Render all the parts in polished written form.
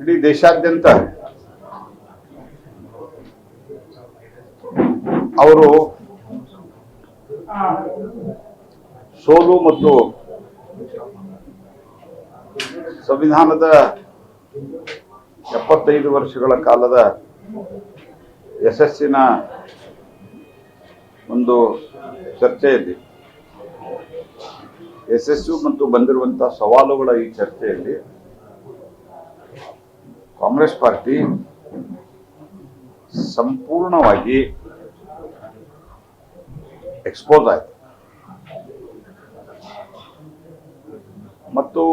ಇಡೀ ದೇಶಾದ್ಯಂತ ಅವರು ಸೋಲು ಮತ್ತು ಸಂವಿಧಾನದ 75 ವರ್ಷಗಳ ಕಾಲದ ಯಶಸ್ಸಿನ ಒಂದು ಚರ್ಚೆಯಲ್ಲಿ ಯಶಸ್ಸು ಮತ್ತು ಬಂದಿರುವಂತಹ ಸವಾಲುಗಳ ಈ ಚರ್ಚೆಯಲ್ಲಿ ಕಾಂಗ್ರೆಸ್ ಪಾರ್ಟಿ ಸಂಪೂರ್ಣವಾಗಿ ಎಕ್ಸ್ಪೋಸ್ ಆಯಿತು ಮತ್ತು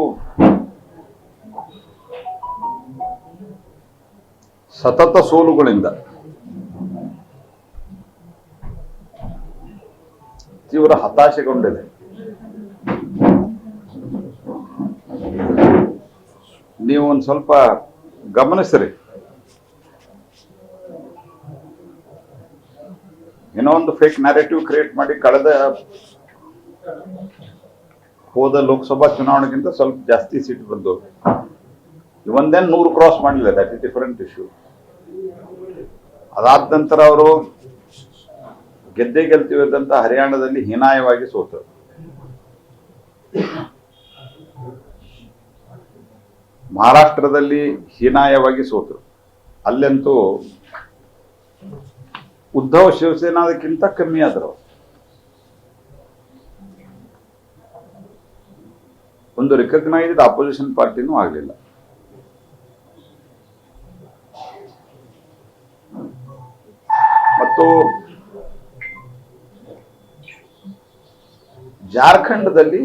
ಸತತ ಸೋಲುಗಳಿಂದ ತೀವ್ರ ಹತಾಶೆಗೊಂಡಿದೆ. ನೀವು ಒಂದು ಸ್ವಲ್ಪ ಗಮನಿಸಿರಿ, ಏನೋ ಒಂದು ಫೇಕ್ ನ್ಯಾರೇಟಿವ್ ಕ್ರಿಯೇಟ್ ಮಾಡಿ ಹೋದ ಲೋಕಸಭಾ ಚುನಾವಣೆಗಿಂತ ಸ್ವಲ್ಪ ಜಾಸ್ತಿ ಸೀಟ್ ಬಂದು ಒಂದೇನು 100 ಕ್ರಾಸ್ ಮಾಡಲಿಲ್ಲ. That is different issue. ಅದಾದ ನಂತರ ಅವರು ಗೆಲ್ತೀವಿ ಅಂತ ಹರಿಯಾಣದಲ್ಲಿ ಹೀನಾಯವಾಗಿ ಸೋತರು. ಮಹಾರಾಷ್ಟ್ರದಲ್ಲಿ ಹೀನಾಯವಾಗಿ ಸೋತರು. ಅಲ್ಲಂತೂ ಉದ್ಧವ್ ಶಿವಸೇನಾದಕ್ಕಿಂತ ಕಮ್ಮಿ ಆದರು. ಒಂದು ರಿಕಗ್ನೈಸ್ಡ್ ಅಪೋಸಿಷನ್ ಪಾರ್ಟಿನೂ ಆಗಲಿಲ್ಲ. ಮತ್ತು ಜಾರ್ಖಂಡದಲ್ಲಿ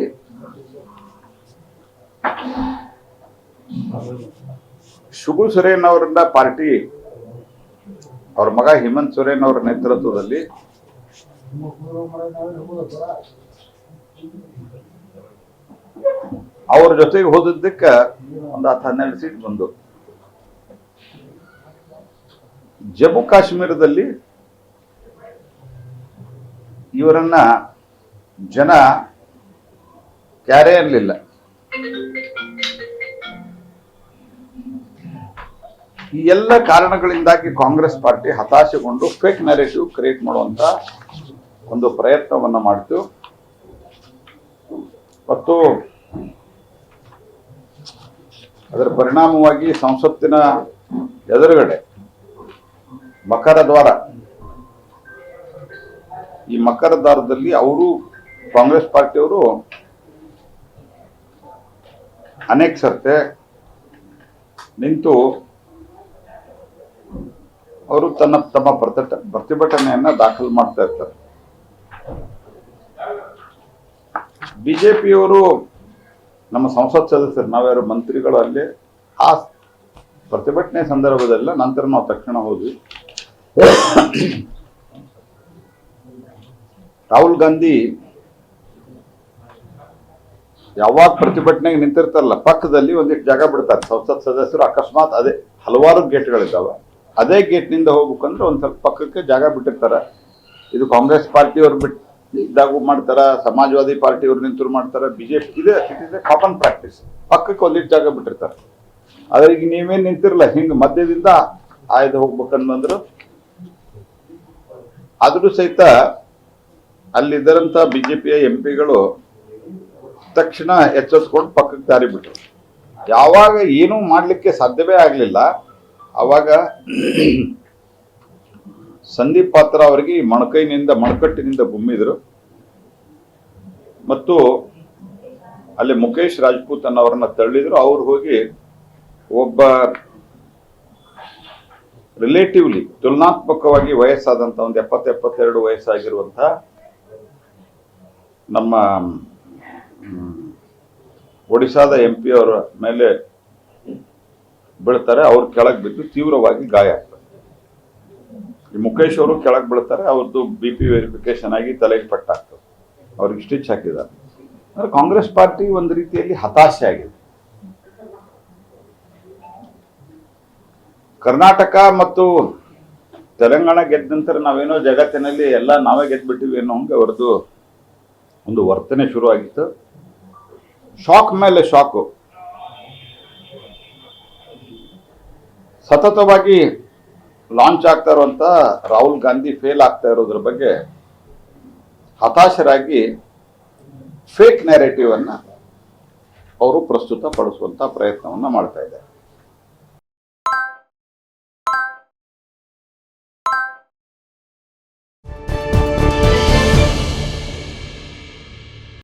ಶಿಬು ಸೊರೇನ್ ಅವರಿಂದ ಪಾರ್ಟಿ, ಅವ್ರ ಮಗ ಹೇಮಂತ್ ಸೊರೇನ್ ಅವರ ನೇತೃತ್ವದಲ್ಲಿ ಅವ್ರ ಜೊತೆಗೆ ಹೋದದ್ದಕ್ಕೆ ಒಂದು 10-12 ಸೀಟ್ ಬಂದು. ಜಮ್ಮು ಕಾಶ್ಮೀರದಲ್ಲಿ ಇವರನ್ನ ಜನ ಕ್ಯಾರೆ ಅನ್ನಲಿಲ್ಲ. ಈ ಎಲ್ಲ ಕಾರಣಗಳಿಂದಾಗಿ ಕಾಂಗ್ರೆಸ್ ಪಾರ್ಟಿ ಹತಾಶೆಗೊಂಡು ಫೇಕ್ ನ್ಯಾರೇಟಿವ್ ಕ್ರಿಯೇಟ್ ಮಾಡುವಂತ ಒಂದು ಪ್ರಯತ್ನವನ್ನ ಮಾಡಿತು. ಮತ್ತು ಅದರ ಪರಿಣಾಮವಾಗಿ ಸಂಸತ್ತಿನ ಎದುರುಗಡೆ ಮಕರ ದ್ವಾರ, ಈ ಮಕರ ದ್ವಾರದಲ್ಲಿ ಅವರು ಕಾಂಗ್ರೆಸ್ ಪಾರ್ಟಿಯವರು ಅನೇಕ ಸರ್ತೆ ನಿಂತು ಅವರು ತಮ್ಮ ಪ್ರತಿಭಟನೆಯನ್ನ ದಾಖಲು ಮಾಡ್ತಾ ಇರ್ತಾರೆ. ಬಿಜೆಪಿಯವರು ನಮ್ಮ ಸಂಸತ್ ಸದಸ್ಯರು, ನಾವ್ಯಾರು ಮಂತ್ರಿಗಳು ಅಲ್ಲಿ ಆ ಪ್ರತಿಭಟನೆ ಸಂದರ್ಭದಲ್ಲ, ನಂತರ ನಾವು ತಕ್ಷಣ ಹೋದ್ವಿ. ರಾಹುಲ್ ಗಾಂಧಿ ಯಾವಾಗ ಪ್ರತಿಭಟನೆಗೆ ನಿಂತಿರ್ತಾರಲ್ಲ, ಪಕ್ಕದಲ್ಲಿ ಒಂದಿಷ್ಟು ಜಾಗ ಬಿಡ್ತಾರೆ ಸಂಸತ್ ಸದಸ್ಯರು. ಅಕಸ್ಮಾತ್ ಅದೇ ಹಲವಾರು ಗೇಟ್ಗಳಿದ್ದಾವೆ, ಅದೇ ಗೇಟ್ನಿಂದ ಹೋಗ್ಬೇಕಂದ್ರೆ ಒಂದ್ ಸ್ವಲ್ಪ ಪಕ್ಕಕ್ಕೆ ಜಾಗ ಬಿಟ್ಟಿರ್ತಾರೆ. ಇದು ಕಾಂಗ್ರೆಸ್ ಪಾರ್ಟಿಯವ್ರು ಇದ್ದಾಗೂ ಮಾಡ್ತಾರ, ಸಮಾಜವಾದಿ ಪಾರ್ಟಿಯವ್ರು ನಿಂತರು ಮಾಡ್ತಾರ, ಬಿಜೆಪಿ ಇದೆ. It is A common practice. ಪಕ್ಕಕ್ಕೆ ಒಂದಿಷ್ಟು ಜಾಗ ಬಿಟ್ಟಿರ್ತಾರೆ. ಆದ್ರೆ ಈಗ ನೀವೇನ್ ನಿಂತಿರಲ್ಲ, ಹಿಂಗ್ ಮಧ್ಯದಿಂದ ಆಯ್ದು ಹೋಗ್ಬೇಕಂದ್ರು ಆದ್ರೂ ಸಹಿತ ಅಲ್ಲಿದ್ದರಂತ ಬಿಜೆಪಿಯ ಎಂಪಿಗಳು ತಕ್ಷಣ ಎಚ್ಚೆತ್ಕೊಂಡು ಪಕ್ಕಕ್ಕೆ ದಾರಿ ಬಿಟ್ರು. ಯಾವಾಗ ಏನೂ ಮಾಡ್ಲಿಕ್ಕೆ ಸಾಧ್ಯವೇ ಆಗ್ಲಿಲ್ಲ, ಅವಾಗ ಸಂದೀಪ್ ಪಾತ್ರ ಅವರಿಗೆ ಮಣಕಟ್ಟಿನಿಂದ ಗುಮ್ಮಿದ್ರು. ಮತ್ತು ಅಲ್ಲಿ ಮುಖೇಶ್ ರಾಜ್ಪೂತ್ ಅನ್ನೋರನ್ನ ತಳ್ಳಿದ್ರು. ಅವ್ರು ಹೋಗಿ ಒಬ್ಬ ರಿಲೇಟಿವ್ಲಿ ತುಲನಾತ್ಮಕವಾಗಿ ವಯಸ್ಸಾದಂತ ಒಂದು 70-72 ವಯಸ್ಸಾಗಿರುವಂತ ನಮ್ಮ ಒಡಿಶಾದ MP ಅವರ ಮೇಲೆ ಬೀಳ್ತಾರೆ. ಅವ್ರು ಕೆಳಗೆ ಬಿದ್ದು ತೀವ್ರವಾಗಿ ಗಾಯ ಆಗ್ತದೆ. ಈ ಮುಖೇಶ್ ಅವರು ಕೆಳಗೆ ಬೀಳ್ತಾರೆ. ಅವ್ರದ್ದು BP ವೆರಿಫಿಕೇಶನ್ ಆಗಿ ತಲೆಗೆ ಪಟ್ಟಾಗ್ತದೆ. ಅವ್ರಿಗೆ ಸ್ಟಿಚ್ ಹಾಕಿದ್ದಾರೆ. ಅಂದ್ರೆ ಕಾಂಗ್ರೆಸ್ ಪಾರ್ಟಿ ಒಂದು ರೀತಿಯಲ್ಲಿ ಹತಾಶೆ ಆಗಿದೆ. ಕರ್ನಾಟಕ ಮತ್ತು ತೆಲಂಗಾಣ ಗೆದ್ದ ನಂತರ ನಾವೇನೋ ಜಗತ್ತಿನಲ್ಲಿ ಎಲ್ಲ ನಾವೇ ಗೆದ್ಬಿಟ್ಟಿವಿ ಅನ್ನೋ ಹಂಗೆ ಅವ್ರದ್ದು ಒಂದು ವರ್ತನೆ ಶುರುವಾಗಿತ್ತು. ಶಾಕ್ ಮೇಲೆ ಶಾಕು. ಸತತವಾಗಿ ಲಾಂಚ್ ಆಗ್ತಾ ಇರುವಂತ ರಾಹುಲ್ ಗಾಂಧಿ ಫೇಲ್ ಆಗ್ತಾ ಇರೋದ್ರ ಬಗ್ಗೆ ಹತಾಶರಾಗಿ ಫೇಕ್ ನ್ಯಾರೇಟಿವ್ ಅನ್ನ ಅವರು ಪ್ರಸ್ತುತ ಪಡಿಸುವಂತ ಪ್ರಯತ್ನವನ್ನ ಮಾಡ್ತಾ ಇದ್ದಾರೆ.